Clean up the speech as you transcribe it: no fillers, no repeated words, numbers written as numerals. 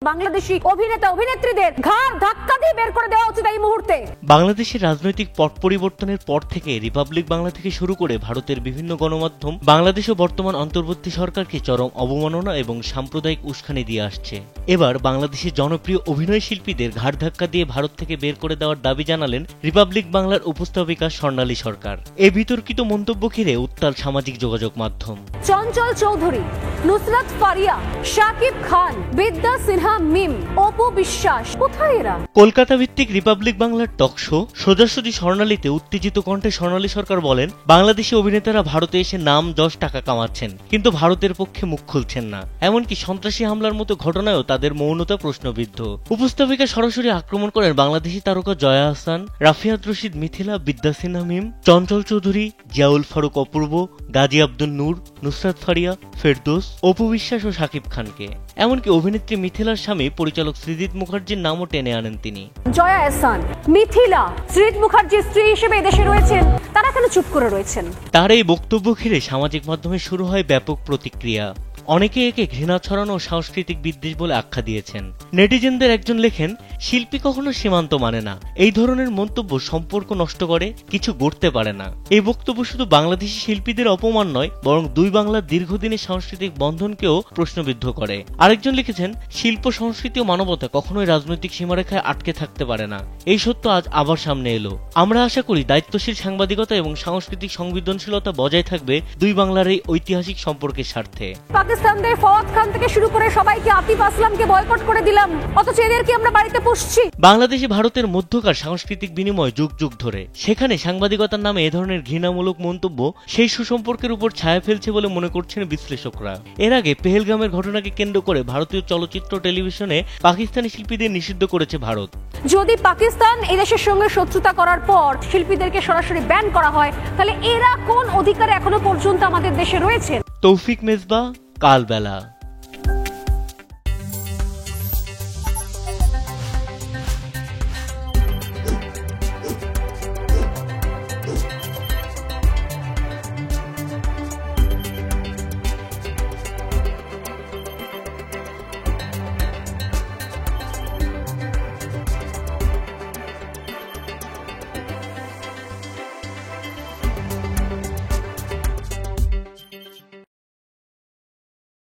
বাংলাদেশি অভিনেতা অভিনেত্রীদের ঘাড় ধাক্কা দিয়ে বের করে দেওয়া উচিত এই মুহূর্তে। বাংলাদেশের রাজনৈতিক পট পরিবর্তনের পর থেকে রিপাবলিক বাংলা থেকে শুরু করে ভারতের বিভিন্ন গণমাধ্যম বাংলাদেশ ও বর্তমান অন্তর্বর্তী সরকারকে চরম অবমাননা এবং সাম্প্রদায়িক উস্কানি দিয়ে আসছে। এবার বাংলাদেশের জনপ্রিয় অভিনয় শিল্পীদের ঘাড় ধাক্কা দিয়ে ভারত থেকে বের করে দেওয়ার দাবি জানালেন রিপাবলিক বাংলার উপস্থাপিকা স্বর্ণালী সরকার। এই বিতর্কিত মন্তব্য ঘিরে উত্তাল সামাজিক যোগাযোগ মাধ্যম। চঞ্চল চৌধুরী, নুসরাত ফারিয়া, শাকিব খান, বিদ্যা সিনহা মিম, অপু বিশ্বাস, কোথায় এরা? কলকাতা ভিত্তিক রিপাবলিক বাংলার টক শো সোজাসুজি স্বর্ণালীতে উত্তেজিত কণ্ঠে স্বর্ণালী সরকার বলেন, বাংলাদেশি অভিনেতারা ভারতে এসে নাম যশ টাকা কামাচ্ছেন, কিন্তু ভারতের পক্ষে মুখ খুলছেন না। এমনকি সন্ত্রাসী হামলার মতো ঘটনায়ও তাদের মৌনতা প্রশ্নবিদ্ধ। উপস্থাপিকা সরাসরি আক্রমণ করেন বাংলাদেশি তারকা জয়া আহসান, রাফিয়াত রশিদ মিথিলা, বিদ্যা সিনহা মিম, চঞ্চল চৌধুরী, জিয়াউল ফারুক অপূর্ব, গাজী আব্দুল নূর, নুসরাত ফারিয়া, ফেরদৌস, অপু বিশ্বাস ও শাকিব খানকে। এমনকি অভিনেত্রী মিথিলার স্বামী পরিচালক সৃজিত মুখার্জির নামও টেনে আনেন তিনি। জয়া আহসান, মিথিলা, সৃজিত মুখার্জির স্ত্রী হিসেবে দেশে রয়েছেন, তারা কেন চুপ করে রয়েছেন? তার এই বক্তব্য ঘিরে সামাজিক মাধ্যমে শুরু হয় ব্যাপক প্রতিক্রিয়া। অনেকে একে ঘৃণা ছড়ানো ও সাংস্কৃতিক বিদ্বেষ বলে আখ্যা দিয়েছেন। নেটিজেনদের একজন লেখেন, শিল্পী কখনো সীমান্ত মানে না, এই ধরনের মন্তব্য সম্পর্ক নষ্ট করে, কিছু গড়তে পারে না। এই বক্তব্য শুধু বাংলাদেশি শিল্পীদের অপমান নয়, বরং দুই বাংলার দীর্ঘদিনের সাংস্কৃতিক বন্ধনকেও প্রশ্নবিদ্ধ করে। আরেকজন লিখেছেন, শিল্প সংস্কৃতি ও মানবতা কখনোই রাজনৈতিক সীমারেখায় আটকে থাকতে পারে না। এই সত্য আজ আবার সামনে এলো। আমরা আশা করি দায়িত্বশীল সাংবাদিকতা এবং সাংস্কৃতিক সংবেদনশীলতা বজায় থাকবে দুই বাংলার এই ঐতিহাসিক সম্পর্কের স্বার্থে। পাকিস্তানদের ফওয়াদ খান থেকে শুরু করে সবাইকে আতিফ আসলামকে বয়কট করে দিলাম, অথচ এদেরকে আমরা বাড়িতে পুষছি। বাংলাদেশে ভারতের মধ্যকার সাংস্কৃতিক বিনিময় যুগ যুগ ধরে। সেখানে সাংবাদিকতার নামে এ ধরনের ঘৃণামূলক মন্তব্য সেই সুসম্পর্কের উপর ছায়া ফেলছে বলে মনে করছেন বিশ্লেষকরা। এর আগে পেহেলগামের ঘটনাকে কেন্দ্র করে ভারতীয় চলচ্চিত্র টেলিভিশনে পাকিস্তানি শিল্পীদের নিষিদ্ধ করেছে ভারত। যদি পাকিস্তান এই দেশের সঙ্গে শত্রুতা করার পর শিল্পীদেরকে সরাসরি ব্যান করা হয়, তাহলে এরা কোন অধিকারে এখনো পর্যন্ত আমাদের দেশে রয়েছে? তৌফিক মেজবা, কালবেলা।